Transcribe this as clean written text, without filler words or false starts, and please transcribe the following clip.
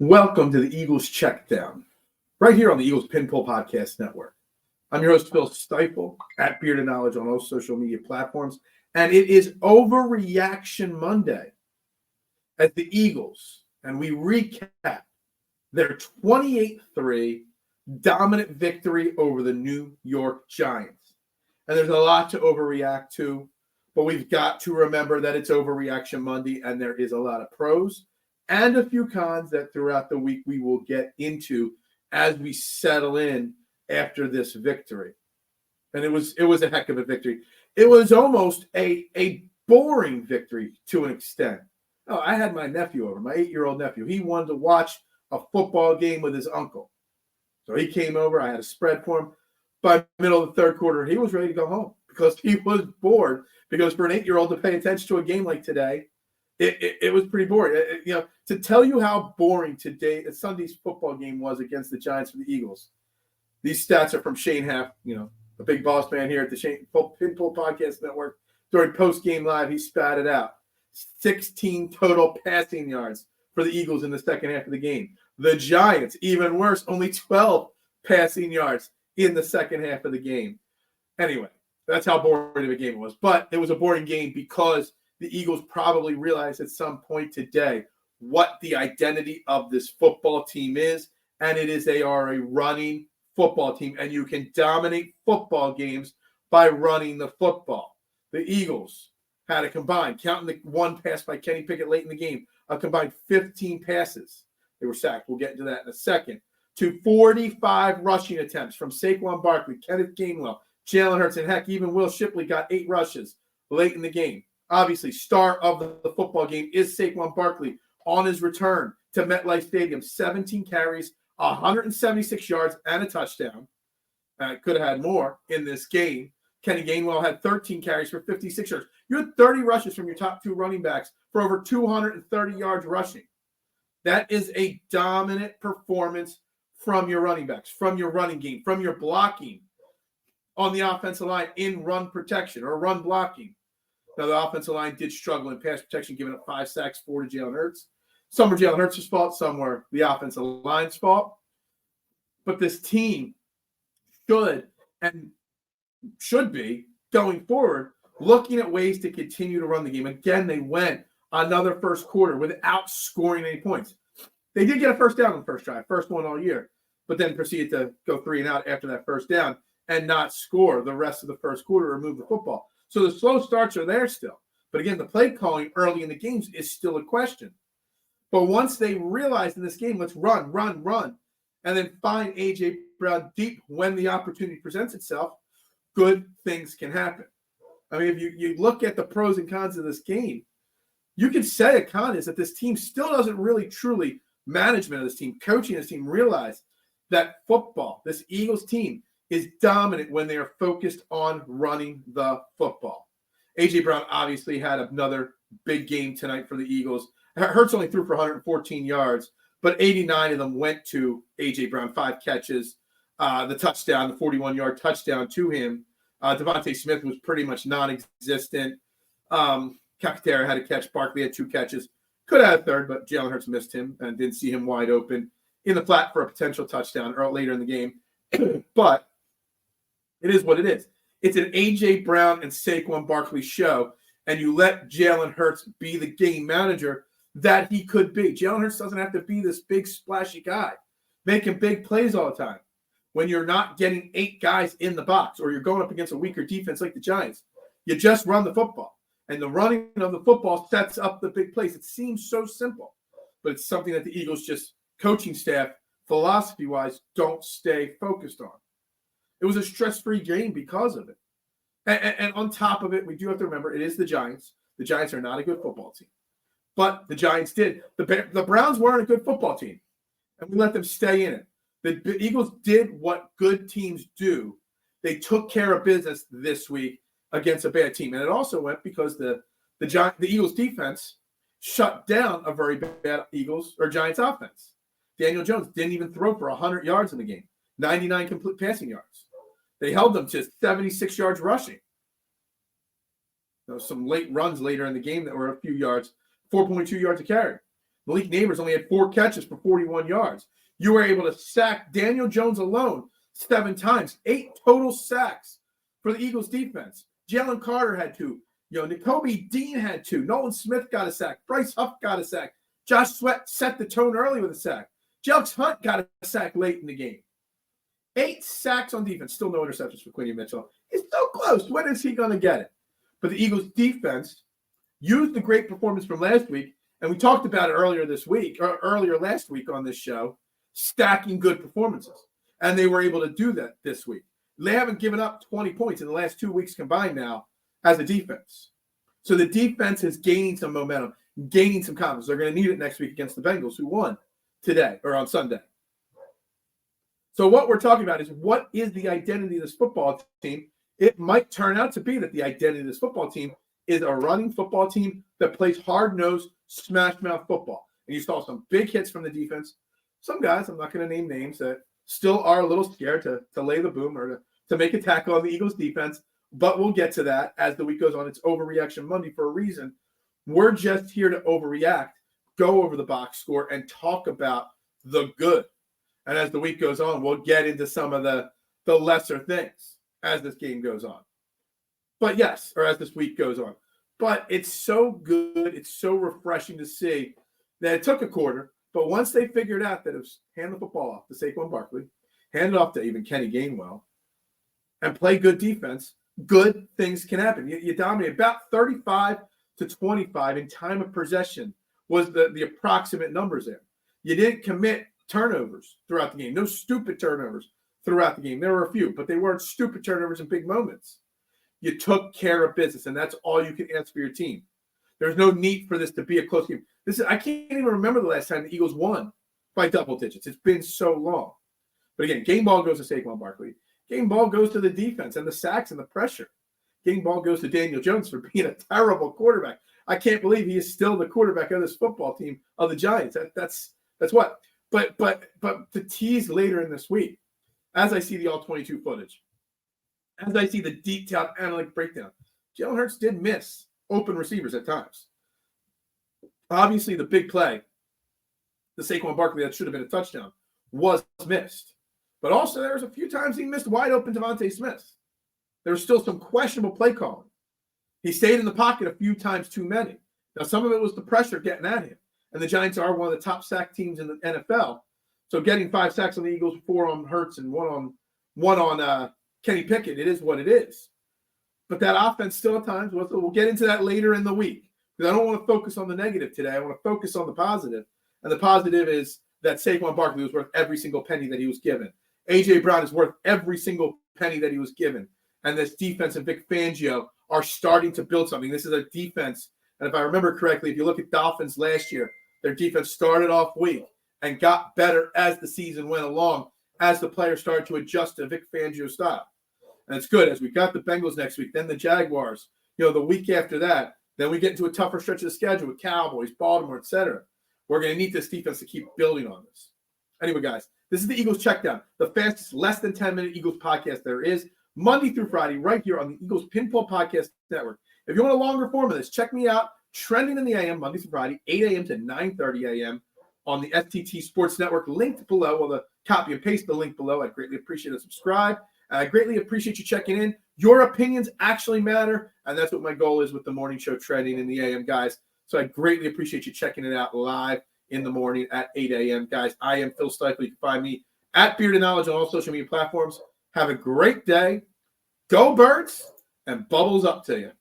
Welcome to the Eagles Checkdown, right here on the Eagles Pinpull Podcast Network. I'm your host, Phil Stiefel, at Bearded Knowledge on all social media platforms, and it is Overreaction Monday at the Eagles, and we recap their 28-3 dominant victory over the New York Giants. And there's a lot to overreact to, but we've got to remember that it's Overreaction Monday, and there is a lot of pros and a few cons that throughout the week we will get into as we settle in after this victory. And it was a heck of a victory. It was almost a boring victory to an extent. Oh, I had my nephew over, my 8-year-old nephew. He wanted to watch a football game with his uncle. So he came over. I had a spread for him. By the middle of the third quarter, he was ready to go home because he was bored. Because for an 8-year-old to pay attention to a game like today, it was pretty boring. To tell you how boring Sunday's football game was against the Giants for the Eagles, these stats are from Shane Haff, the big boss man here at the Pinpull Podcast Network. During post-game live, he spat it out. 16 total passing yards for the Eagles in the second half of the game. The Giants, even worse, only 12 passing yards in the second half of the game. Anyway, that's how boring of a game it was. But it was a boring game because the Eagles probably realized at some point today what the identity of this football team is, and it is they are a running football team, and you can dominate football games by running the football. The Eagles had a combined, counting the one pass by Kenny Pickett late in the game, a combined 15 passes. They were sacked. We'll get into that in a second. To 45 rushing attempts from Saquon Barkley, Kenneth Gainwell, Jalen Hurts, and heck, even Will Shipley got 8 rushes late in the game. Obviously, star of the football game is Saquon Barkley on his return to MetLife Stadium. 17 carries, 176 yards, and a touchdown. Could have had more in this game. Kenny Gainwell had 13 carries for 56 yards. You had 30 rushes from your top 2 running backs for over 230 yards rushing. That is a dominant performance from your running backs, from your running game, from your blocking on the offensive line in run protection or run blocking. Now, the offensive line did struggle in pass protection, giving up 5 sacks, 4 to Jalen Hurts. Some were Jalen Hurts' fault, some were the offensive line's fault. But this team should be, going forward, looking at ways to continue to run the game. Again, they went another first quarter without scoring any points. They did get a first down on the first drive, first one all year, but then proceeded to go 3 and out after that first down and not score the rest of the first quarter or move the football. So the slow starts are there still. But again, the play calling early in the games is still a question. But once they realized in this game, let's run, and then find A.J. Brown deep when the opportunity presents itself, good things can happen. I mean, if you look at the pros and cons of this game, you could say a con is that this team still doesn't really truly, management of this team, coaching this team, realize that football, this Eagles team, is dominant when they are focused on running the football. A.J. Brown obviously had another big game tonight for the Eagles. Hurts only threw for 114 yards, but 89 of them went to A.J. Brown, 5 catches. The touchdown, the 41-yard touchdown to him. Devontae Smith was pretty much non-existent. Capitera had a catch. Barkley had 2 catches. Could have had a third, but Jalen Hurts missed him and didn't see him wide open in the flat for a potential touchdown later in the game. But it is what it is. It's an A.J. Brown and Saquon Barkley show, and you let Jalen Hurts be the game manager that he could be. Jalen Hurts doesn't have to be this big, splashy guy making big plays all the time. When you're not getting 8 guys in the box or you're going up against a weaker defense like the Giants, you just run the football. And the running of the football sets up the big plays. It seems so simple, but it's something that the Eagles just coaching staff, philosophy-wise, don't stay focused on. It was a stress-free game because of it. And on top of it, we do have to remember it is the Giants. The Giants are not a good football team. But the Giants did. The Browns weren't a good football team, and we let them stay in it. The Eagles did what good teams do. They took care of business this week against a bad team. And it also went because the Eagles defense shut down a very bad Giants offense. Daniel Jones didn't even throw for 100 yards in the game, 99 complete passing yards. They held them to 76 yards rushing. There was some late runs later in the game that were a few yards, 4.2 yards a carry. Malik Neighbors only had 4 catches for 41 yards. You were able to sack Daniel Jones alone 7 times, 8 total sacks for the Eagles defense. Jalen Carter had 2. N'Kobe Dean had 2. Nolan Smith got a sack. Bryce Huff got a sack. Josh Sweat set the tone early with a sack. Jelks Hunt got a sack late in the game. 8 sacks on defense. Still no interceptions for Quinny Mitchell. It's so close. When is he going to get it? But the Eagles defense used the great performance from last week, and we talked about it earlier last week on this show, stacking good performances. And they were able to do that this week. They haven't given up 20 points in the last 2 weeks combined now as a defense. So the defense is gaining some momentum, gaining some confidence. They're going to need it next week against the Bengals, who won today or on Sunday. So what we're talking about is, what is the identity of this football team? It might turn out to be that the identity of this football team is a running football team that plays hard-nosed, smash-mouth football. And you saw some big hits from the defense. Some guys, I'm not going to name names, that still are a little scared to lay the boom or to make a tackle on the Eagles defense. But we'll get to that as the week goes on. It's Overreaction Monday for a reason. We're just here to overreact, go over the box score, and talk about the good. And as the week goes on, we'll get into some of the lesser things as this game goes on. But yes, or as this week goes on. But it's so good, it's so refreshing to see that it took a quarter, but once they figured out that it was hand the football off to Saquon Barkley, hand it off to even Kenny Gainwell, and play good defense, good things can happen. You dominate about 35-25 in time of possession was the approximate numbers there. You didn't commit turnovers throughout the game. No stupid turnovers throughout the game. There were a few, but they weren't stupid turnovers in big moments. You took care of business, and that's all you can ask for your team. There's no need for this to be a close game. I can't even remember the last time the Eagles won by double digits. It's been so long. But again, game ball goes to Saquon Barkley. Game ball goes to the defense and the sacks and the pressure. Game ball goes to Daniel Jones for being a terrible quarterback. I can't believe he is still the quarterback of this football team of the Giants. That's what. But to tease later in this week, as I see the all-22 footage, as I see the detailed analytic breakdown, Jalen Hurts did miss open receivers at times. Obviously, the big play, the Saquon Barkley that should have been a touchdown, was missed. But also, there was a few times he missed wide open Devontae Smith. There was still some questionable play calling. He stayed in the pocket a few times too many. Now, some of it was the pressure getting at him. And the Giants are one of the top sack teams in the NFL. So getting 5 sacks on the Eagles, 4 on Hurts, and one on Kenny Pickett, it is what it is. But that offense still at times was. We'll get into that later in the week, because I don't want to focus on the negative today. I want to focus on the positive. And the positive is that Saquon Barkley was worth every single penny that he was given. A.J. Brown is worth every single penny that he was given. And this defense and Vic Fangio are starting to build something. This is a defense. And if I remember correctly, if you look at Dolphins last year, their defense started off weak and got better as the season went along, as the players started to adjust to Vic Fangio's style. And it's good, as we got the Bengals next week, then the Jaguars, the week after that. Then we get into a tougher stretch of the schedule with Cowboys, Baltimore, etc. We're going to need this defense to keep building on this. Anyway, guys, this is the Eagles Checkdown, the fastest, less than 10-minute Eagles podcast there is, Monday through Friday, right here on the Eagles Pinball Podcast Network. If you want a longer form of this, check me out, trending in the AM, Monday through Friday, 8 a.m. to 9:30 a.m. on the STT Sports Network, linked below. Well, copy and paste the link below. I'd greatly appreciate it. Subscribe. I greatly appreciate you checking in. Your opinions actually matter, and that's what my goal is with the morning show trending in the AM, guys. So I greatly appreciate you checking it out live in the morning at 8 a.m., guys. I am Phil Stifley. You can find me at Bearded Knowledge on all social media platforms. Have a great day. Go Birds, and bubbles up to you.